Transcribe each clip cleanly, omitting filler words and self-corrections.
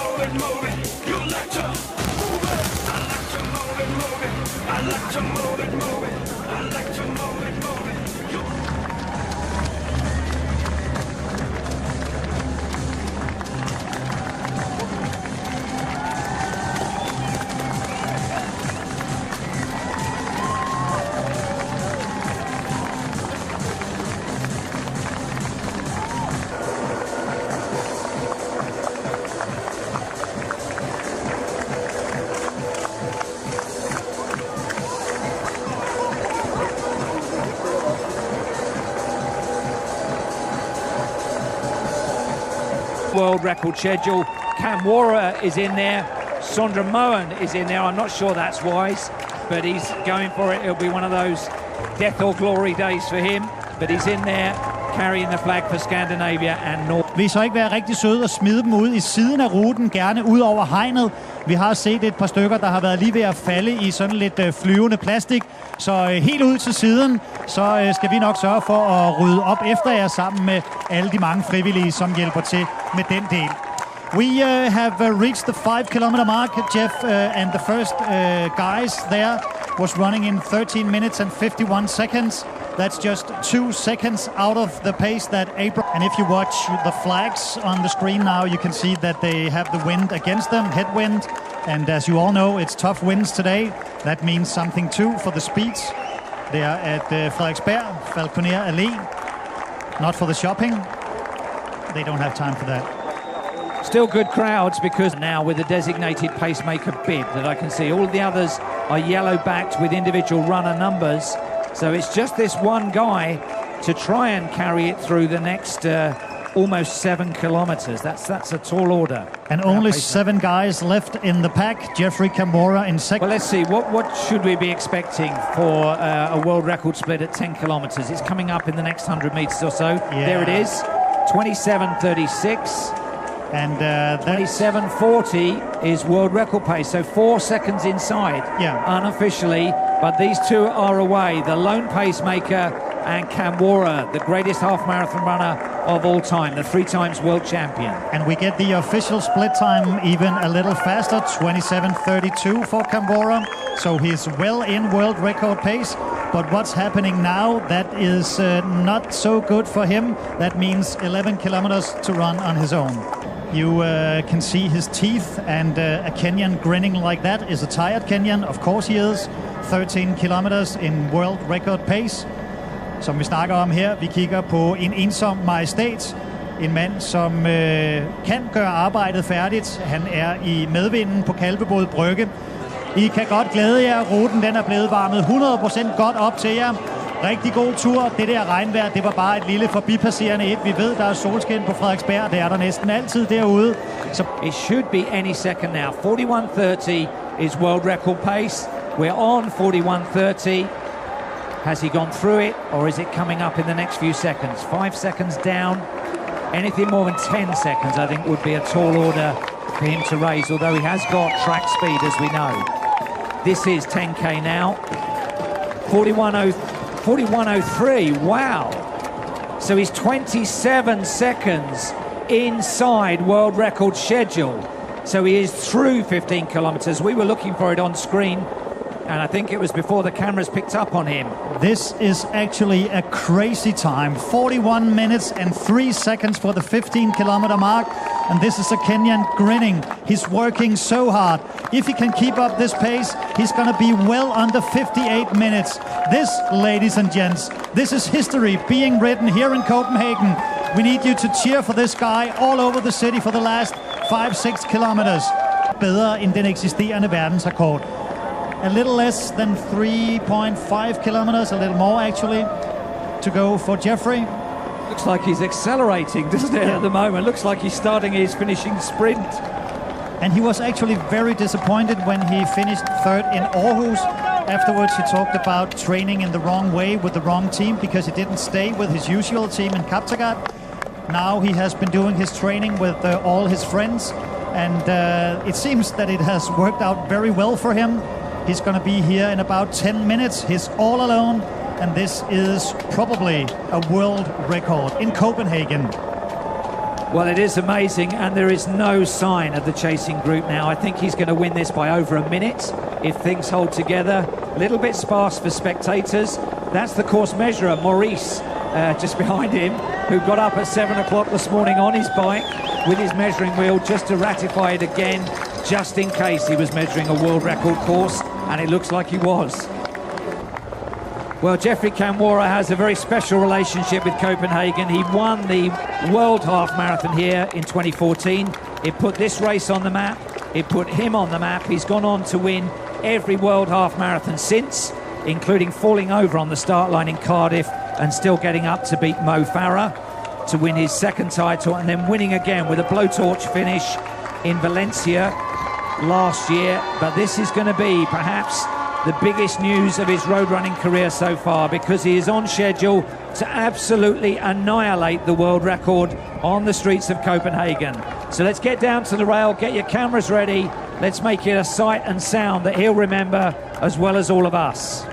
move it, move it. You like to move it. I like to move it, move it. I like to move it, move it. I like to move it, move it. World record schedule. Kamworor is in there. Sondra Moen is in there. I'm not sure that's wise, but he's going for it. It'll be one of those death or glory days for him. But he's in there, carrying the flag for Scandinavia and Norway. Vil I så ikke være rigtig søde og smide dem ud i siden af ruten, gerne ud over hegnet? Vi har set et par stykker, der har været lige ved at falde i sådan lidt flyvende plastik. Så helt ud til siden, så skal vi nok sørge for at rydde op efter jer sammen med alle de mange frivillige, som hjælper til med den del. We have reached the 5-kilometer mark, Jeff, and the first guys there was running in 13 minutes and 51 seconds. That's just 2 seconds out of the pace that April. And if you watch the flags on the screen now, you can see that they have the wind against them, headwind. And as you all know, it's tough winds today. That means something too for the speeds. They are at Frederiksberg, Falconer Allé. Not for the shopping. They don't have time for that. Still good crowds because now with the designated pacemaker bib that I can see, all the others are yellow-backed with individual runner numbers. So it's just this one guy to try and carry it through the next almost 7 kilometers. That's a tall order. And only 7 guys left in the pack. Geoffrey Kamworor in second. Well, let's see. What should we be expecting for a world record split at 10 kilometers? It's coming up in the next 100 meters or so. Yeah. There it is. 27:36. And 27:40 is world record pace, so 4 seconds inside, unofficially. But these two are away. The lone pacemaker and Kamworor, the greatest half marathon runner of all time, the 3 times world champion. And we get the official split time even a little faster, 27:32 for Kamworor. So he's well in world record pace. But what's happening now, that is not so good for him. That means 11 kilometers to run on his own. You can see his teeth, and a Kenyan grinning like that is a tired Kenyan. Of course he is. 13 kilometers in world record pace. Som vi snakker om her, vi kigger på en ensom majestæt. En mand, som kan gøre arbejdet færdigt. Han er i medvinden på Kalvebod Brygge. I kan godt glæde jer. Ruten den er blevet varmet 100% godt op til jer. Rigtig god tur. Det der regnvejr, det var bare et lille forbipasserende et. Vi ved, der er solskin på Frederiksberg. Det er der næsten altid derude. So it should be any second now. 41:30 is world record pace. We're on 41:30. Has he gone through it, or is it coming up in the next few seconds? 5 seconds down. Anything more than 10 seconds, I think, would be a tall order for him to raise, although he has got track speed, as we know. This is 10K now. 41:03, wow. So he's 27 seconds inside world record schedule. So he is through 15 kilometers. We were looking for it on screen, and I think it was before the cameras picked up on him. This is actually a crazy time. 41 minutes and 3 seconds for the 15-kilometer mark. And this is a Kenyan grinning. He's working so hard. If he can keep up this pace, he's going to be well under 58 minutes. This, ladies and gents, this is history being written here in Copenhagen. We need you to cheer for this guy all over the city for the last 5-6 kilometers. Bedre end den eksisterende verdensrekord. A little less than 3.5 kilometers, a little more actually, to go for Geoffrey. Looks like he's accelerating, doesn't it, at the moment? Looks like he's starting his finishing sprint. And he was actually very disappointed when he finished third in Aarhus. Afterwards, he talked about training in the wrong way with the wrong team because he didn't stay with his usual team in Kaptagat. Now he has been doing his training with all his friends, and it seems that it has worked out very well for him. He's going to be here in about 10 minutes. He's all alone, and this is probably a world record in Copenhagen. Well, it is amazing, and there is no sign of the chasing group now. I think he's going to win this by over a minute if things hold together. A little bit sparse for spectators. That's the course measurer, Maurice, just behind him, who got up at 7 o'clock this morning on his bike with his measuring wheel just to ratify it again, just in case he was measuring a world record course, and it looks like he was. Well, Geoffrey Kamworor has a very special relationship with Copenhagen. He won the World Half Marathon here in 2014. It put this race on the map. It put him on the map. He's gone on to win every World Half Marathon since, including falling over on the start line in Cardiff and still getting up to beat Mo Farah to win his second title, and then winning again with a blowtorch finish in Valencia last year. But this is going to be perhaps the biggest news of his road running career so far, because he is on schedule to absolutely annihilate the world record on the streets of Copenhagen. So let's get down to the rail, get your cameras ready. Let's make it a sight and sound that he'll remember as well as all of us.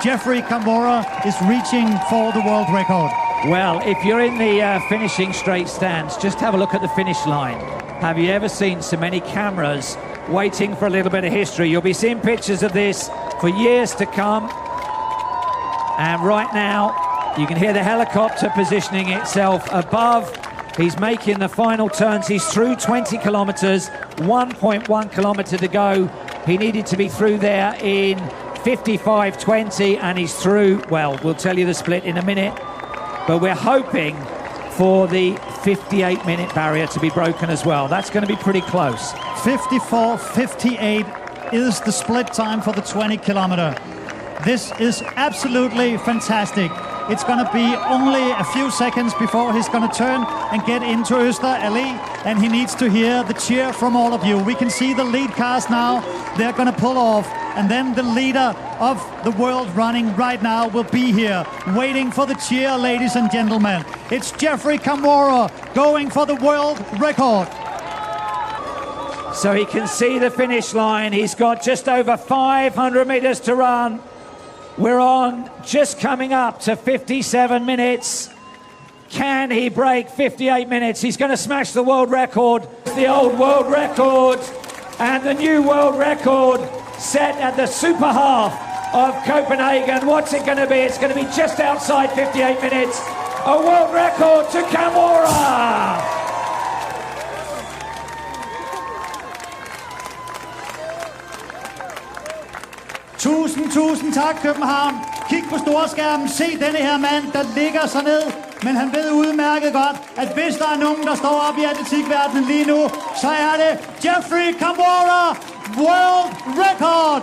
Geoffrey Kamworor is reaching for the world record. Well, if you're in the finishing straight stands, just have a look at the finish line. Have you ever seen so many cameras waiting for a little bit of history? You'll be seeing pictures of this for years to come. And right now, you can hear the helicopter positioning itself above. He's making the final turns. He's through 20 kilometers, 1.1 kilometer to go. He needed to be through there in 55:20, and he's through. Well, we'll tell you the split in a minute, but we're hoping for the 58-minute barrier to be broken as well. That's going to be pretty close. 54:58 is the split time for the 20 kilometer. This is absolutely fantastic. It's going to be only a few seconds before he's going to turn and get into Øster Allé, and he needs to hear the cheer from all of you. We can see the lead cars now. They're going to pull off, and then the leader of the world running right now will be here, waiting for the cheer, ladies and gentlemen. It's Geoffrey Kamworor going for the world record. So he can see the finish line. He's got just over 500 meters to run. We're on just coming up to 57 minutes. Can he break 58 minutes? He's going to smash the world record, the old world record, and the new world record set at the super half of Copenhagen. What's it going to be? It's going to be just outside 58 minutes. A world record to Kamworor. Tusind tak, København. Kig på storskærmen. Se denne her mand, der ligger sig ned. Men han ved udmærket godt, at hvis der er nogen, der står op i atletikverdenen lige nu, så er det Geoffrey Kamworor World Record.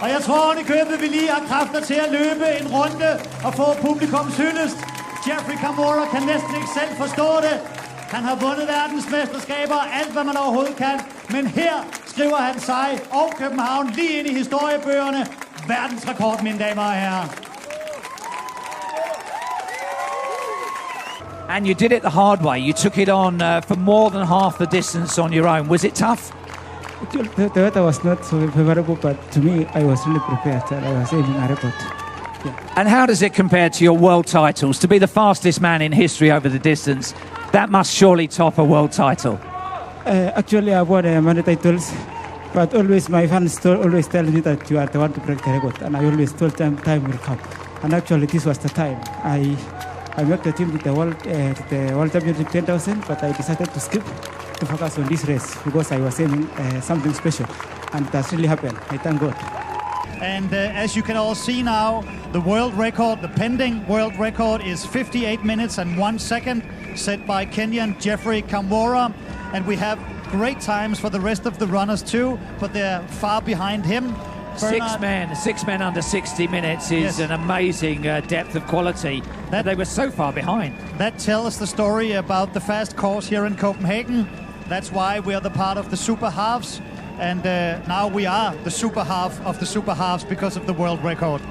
Og jeg tror, at i købet vi lige har kræfter til at løbe en runde og få publikums hyldest. Geoffrey Kamworor kan næsten ikke selv forstå det. Han har vundet verdensmesterskaber, alt hvad man overhovedet kan. Men her skriver han sig og København lige ind i historiebøgerne. Verdensrekord, mine damer og herrer. And you did it the hard way. You took it on for more than half the distance on your own. Was it tough? The weather was not so favorable, but to me, I was really prepared and I was aiming a record. Yeah. And how does it compare to your world titles? To be the fastest man in history over the distance, that must surely top a world title. Actually, I won many titles, but always my fans always tell me that you are the one to break the record, and I always told them time will come. And actually, this was the time. I made the team with the World Championship 10,000, but I decided to skip to focus on this race because I was aiming something special, and that's really happened. I thank God. And as you can all see now, the world record, the pending world record, is 58 minutes and 1 second, set by Kenyan Geoffrey Kamworor. And we have great times for the rest of the runners too, but they're far behind him. Six men under 60 minutes is an amazing depth of quality. They were so far behind. That tells the story about the fast course here in Copenhagen. That's why we are the part of the super halves. And now we are the super half of the super halves because of the world record.